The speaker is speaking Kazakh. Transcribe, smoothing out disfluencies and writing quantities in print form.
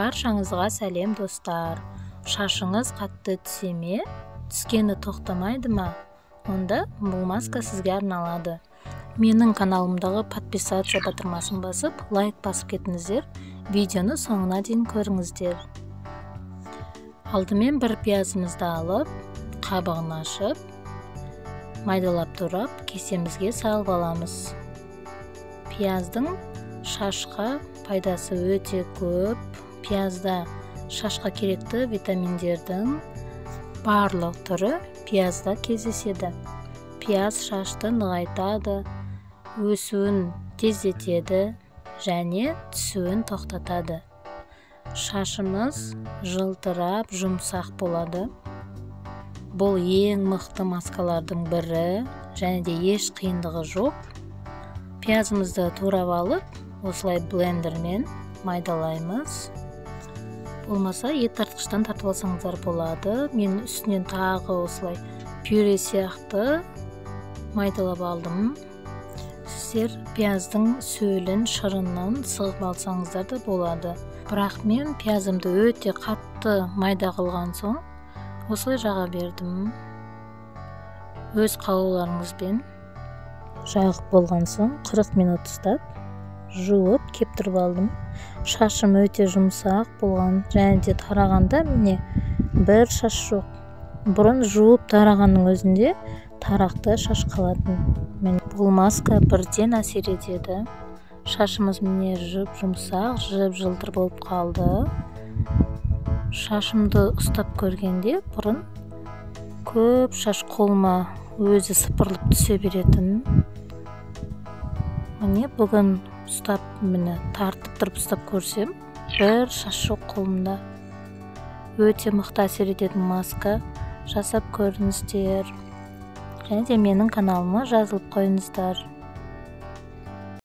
Баршаңызға сәлем достар. Шашыңыз қатты түсе ме? Түскені тоқтамайды ма? Онда бұл маска сізге арналады. Менің каналымдағы подписация батырмасын басып, лайк басып кетіңіздер. Видеоны соңына дейін көріңіздер. Алдымен бір пиязымызды алып, қабығын ашып, майдалап турап, кесемізге салып аламыз. Пияздың шашқа пайдасы өте көп. Пиязда шашқа керекті витаминдердің барлық түрі пиязда кездеседі. Пияз шашты нығайтады, өсуін тездетеді және түсуін тоқтатады. Шашымыз жылтырап, жұмсақ болады. Бұл ең мықты маскалардың бірі және де еш қиындығы жоқ. Пиязымызды турап алып, осылай блендермен майдалаймыз. Болмаса ет тартқыштан тартып алсаңыздар болады. Мен үстінен тағы осылай пюре сияқты майдалап алдым. Сіздер пияздың сөлін, шырынын сығып алсаңыздар да болады. Бірақ мен пиязымды өте қатты майда қылған соң осылай жаға бердім. Өз қалауларыңызбен жағып болған соң 40 минут ұстап жуып кептіріп алдым. Шашым өте жұмсақ болған және де тарағанда міне бір шаш жоқ. Бұрын жуып тарағанның өзінде тарақты шаш қалатын. Бұл маска бірден әсер етеді. Шашымыз міне жұмсақ, жылтыр болып қалды. Шашымды ұстап көргенде бұрын көп шаш қолыма өзі сыпырылып түсе беретін. Міне бүгін ұстап, тартып тұрып ұстап көрсем, бір шаш жоқ қолымда. Өте мықты әсер ететін маска. Жасап көріңіздер. Және де менің каналыма жазылып қойыңыздар.